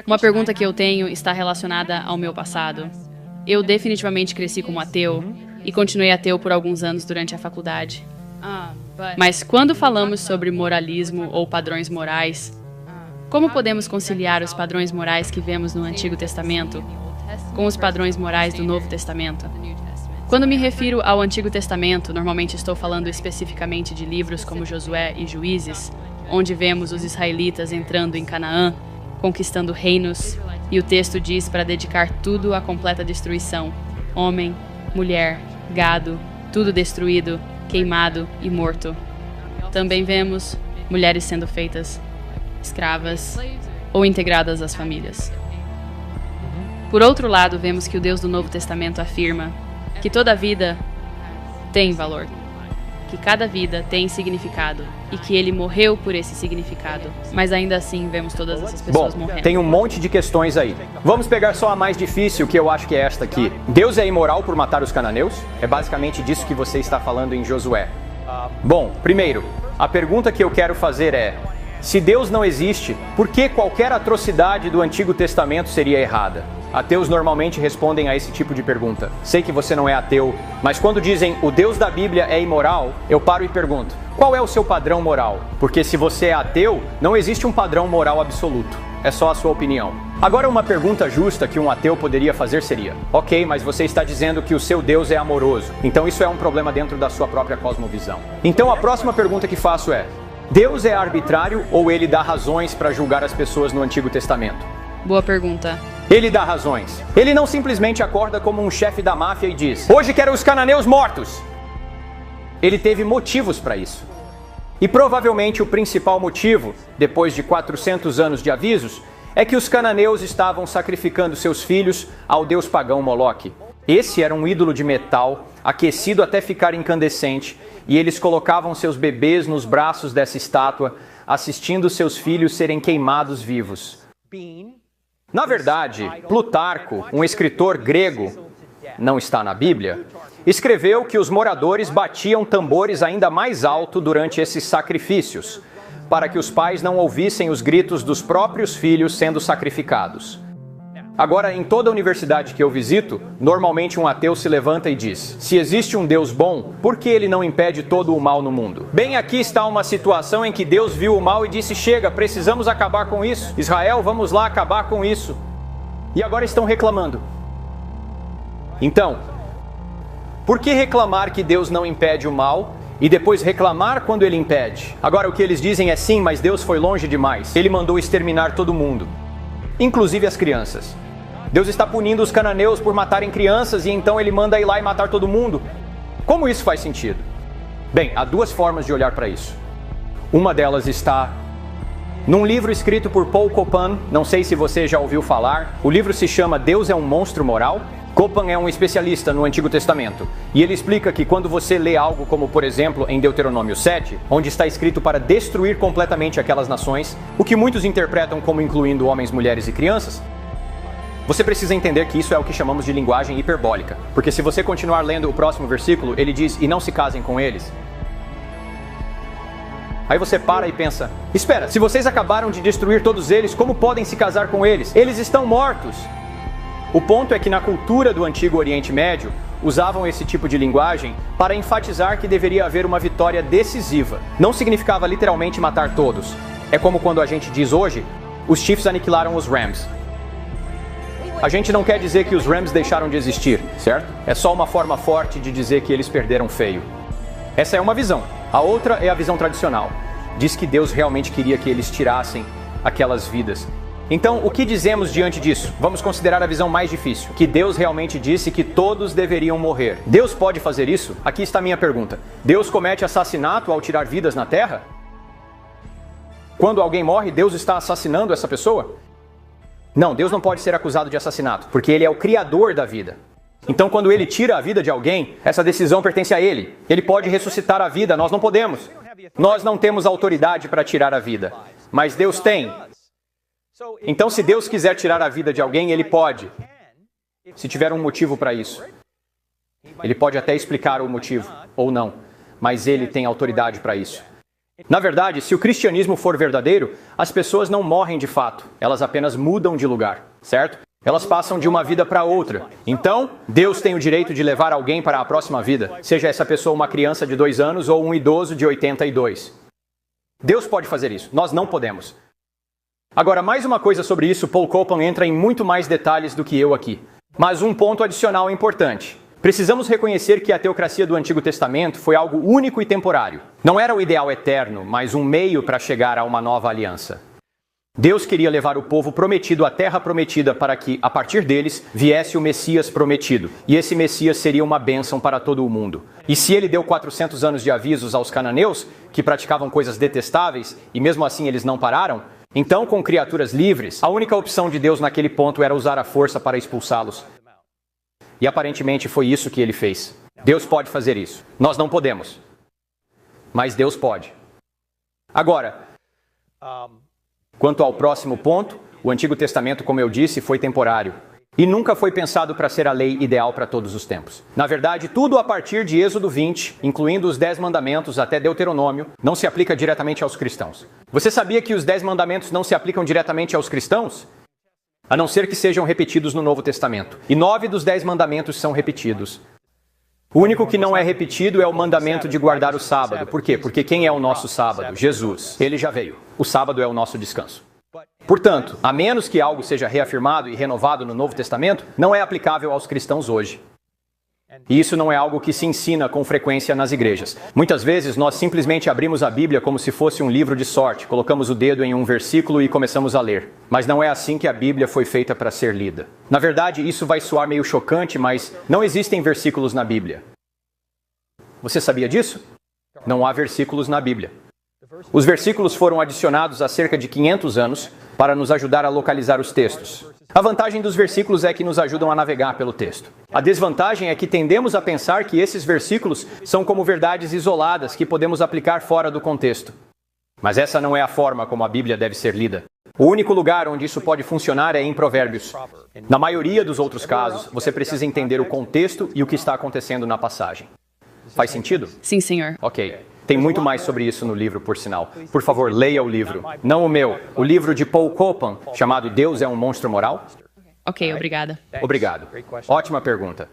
Uma pergunta que eu tenho está relacionada ao meu passado. Eu definitivamente cresci como ateu e continuei ateu por alguns anos durante a faculdade. Mas quando falamos sobre moralismo ou padrões morais, como podemos conciliar os padrões morais que vemos no Antigo Testamento com os padrões morais do Novo Testamento? Quando me refiro ao Antigo Testamento, normalmente estou falando especificamente de livros como Josué e Juízes, onde vemos os israelitas entrando em Canaã, conquistando reinos, e o texto diz para dedicar tudo à completa destruição: homem, mulher, gado, tudo destruído, queimado e morto. Também vemos mulheres sendo feitas escravas ou integradas às famílias. Por outro lado, vemos que o Deus do Novo Testamento afirma que toda vida tem valor, que cada vida tem significado e que ele morreu por esse significado, mas ainda assim vemos todas essas pessoas morrendo. Tem um monte de questões aí. Vamos pegar só a mais difícil, que eu acho que é esta aqui. Deus é imoral por matar os cananeus? É basicamente disso que você está falando em Josué. Bom, primeiro, a pergunta que eu quero fazer é: se Deus não existe, por que qualquer atrocidade do Antigo Testamento seria errada? Ateus normalmente respondem a esse tipo de pergunta. Sei que você não é ateu, mas quando dizem o Deus da Bíblia é imoral, eu paro e pergunto: qual é o seu padrão moral? Porque se você é ateu, não existe um padrão moral absoluto. É só a sua opinião. Agora, uma pergunta justa que um ateu poderia fazer seria: ok, mas você está dizendo que o seu Deus é amoroso. Então isso é um problema dentro da sua própria cosmovisão. Então a próxima pergunta que faço é: Deus é arbitrário ou ele dá razões para julgar as pessoas no Antigo Testamento? Boa pergunta. Ele dá razões. Ele não simplesmente acorda como um chefe da máfia e diz: hoje quero os cananeus mortos. Ele teve motivos para isso. E provavelmente o principal motivo, depois de 400 anos de avisos, é que os cananeus estavam sacrificando seus filhos ao deus pagão Moloque. Esse era um ídolo de metal, aquecido até ficar incandescente, e eles colocavam seus bebês nos braços dessa estátua, assistindo seus filhos serem queimados vivos. Na verdade, Plutarco, um escritor grego, não está na Bíblia, escreveu que os moradores batiam tambores ainda mais alto durante esses sacrifícios, para que os pais não ouvissem os gritos dos próprios filhos sendo sacrificados. Agora, em toda a universidade que eu visito, normalmente um ateu se levanta e diz: se existe um Deus bom, por que ele não impede todo o mal no mundo? Bem, aqui está uma situação em que Deus viu o mal e disse: chega, precisamos acabar com isso. Israel, vamos lá acabar com isso. E agora estão reclamando. Então, por que reclamar que Deus não impede o mal e depois reclamar quando ele impede? Agora o que eles dizem é: sim, mas Deus foi longe demais. Ele mandou exterminar todo mundo, inclusive as crianças. Deus está punindo os cananeus por matarem crianças e então ele manda ir lá e matar todo mundo. Como isso faz sentido? Bem, há duas formas de olhar para isso. Uma delas está num livro escrito por Paul Copan, não sei se você já ouviu falar. O livro se chama Deus é um Monstro Moral. Copan é um especialista no Antigo Testamento, e ele explica que quando você lê algo como, por exemplo, em Deuteronômio 7, onde está escrito para destruir completamente aquelas nações, o que muitos interpretam como incluindo homens, mulheres e crianças, você precisa entender que isso é o que chamamos de linguagem hiperbólica, porque se você continuar lendo o próximo versículo, ele diz: e não se casem com eles. Aí você para e pensa: espera, se vocês acabaram de destruir todos eles, como podem se casar com eles? Eles estão mortos! O ponto é que na cultura do Antigo Oriente Médio, usavam esse tipo de linguagem para enfatizar que deveria haver uma vitória decisiva. Não significava literalmente matar todos. É como quando a gente diz hoje: os Chiefs aniquilaram os Rams. A gente não quer dizer que os Rams deixaram de existir, certo? É só uma forma forte de dizer que eles perderam feio. Essa é uma visão. A outra é a visão tradicional. Diz que Deus realmente queria que eles tirassem aquelas vidas. Então, o que dizemos diante disso? Vamos considerar a visão mais difícil, que Deus realmente disse que todos deveriam morrer. Deus pode fazer isso? Aqui está a minha pergunta. Deus comete assassinato ao tirar vidas na Terra? Quando alguém morre, Deus está assassinando essa pessoa? Não, Deus não pode ser acusado de assassinato, porque Ele é o criador da vida. Então, quando Ele tira a vida de alguém, essa decisão pertence a Ele. Ele pode ressuscitar a vida, nós não podemos. Nós não temos autoridade para tirar a vida, mas Deus tem. Então, se Deus quiser tirar a vida de alguém, Ele pode, se tiver um motivo para isso. Ele pode até explicar o motivo, ou não, mas Ele tem autoridade para isso. Na verdade, se o cristianismo for verdadeiro, as pessoas não morrem de fato, elas apenas mudam de lugar, certo? Elas passam de uma vida para outra. Então, Deus tem o direito de levar alguém para a próxima vida, seja essa pessoa uma criança de 2 anos ou um idoso de 82. Deus pode fazer isso, nós não podemos. Agora, mais uma coisa sobre isso, Paul Copan entra em muito mais detalhes do que eu aqui. Mas um ponto adicional importante. Precisamos reconhecer que a teocracia do Antigo Testamento foi algo único e temporário. Não era o ideal eterno, mas um meio para chegar a uma nova aliança. Deus queria levar o povo prometido à terra prometida para que, a partir deles, viesse o Messias prometido. E esse Messias seria uma bênção para todo o mundo. E se ele deu 400 anos de avisos aos cananeus, que praticavam coisas detestáveis, e mesmo assim eles não pararam, então, com criaturas livres, a única opção de Deus naquele ponto era usar a força para expulsá-los. E aparentemente foi isso que ele fez. Deus pode fazer isso. Nós não podemos. Mas Deus pode. Agora, quanto ao próximo ponto, o Antigo Testamento, como eu disse, foi temporário. E nunca foi pensado para ser a lei ideal para todos os tempos. Na verdade, tudo a partir de Êxodo 20, incluindo os 10 mandamentos até Deuteronômio, não se aplica diretamente aos cristãos. Você sabia que os 10 mandamentos não se aplicam diretamente aos cristãos? A não ser que sejam repetidos no Novo Testamento. E 9 dos 10 mandamentos são repetidos. O único que não é repetido é o mandamento de guardar o sábado. Por quê? Porque quem é o nosso sábado? Jesus. Ele já veio. O sábado é o nosso descanso. Portanto, a menos que algo seja reafirmado e renovado no Novo Testamento, não é aplicável aos cristãos hoje. E isso não é algo que se ensina com frequência nas igrejas. Muitas vezes nós simplesmente abrimos a Bíblia como se fosse um livro de sorte, colocamos o dedo em um versículo e começamos a ler. Mas não é assim que a Bíblia foi feita para ser lida. Na verdade, isso vai soar meio chocante, mas não existem versículos na Bíblia. Você sabia disso? Não há versículos na Bíblia. Os versículos foram adicionados há cerca de 500 anos para nos ajudar a localizar os textos. A vantagem dos versículos é que nos ajudam a navegar pelo texto. A desvantagem é que tendemos a pensar que esses versículos são como verdades isoladas que podemos aplicar fora do contexto. Mas essa não é a forma como a Bíblia deve ser lida. O único lugar onde isso pode funcionar é em Provérbios. Na maioria dos outros casos, você precisa entender o contexto e o que está acontecendo na passagem. Faz sentido? Sim, senhor. Ok. Tem muito mais sobre isso no livro, por sinal. Por favor, leia o livro. Não o meu. O livro de Paul Copan, chamado Deus é um Monstro Moral? Ok, obrigada. Obrigado. Ótima pergunta.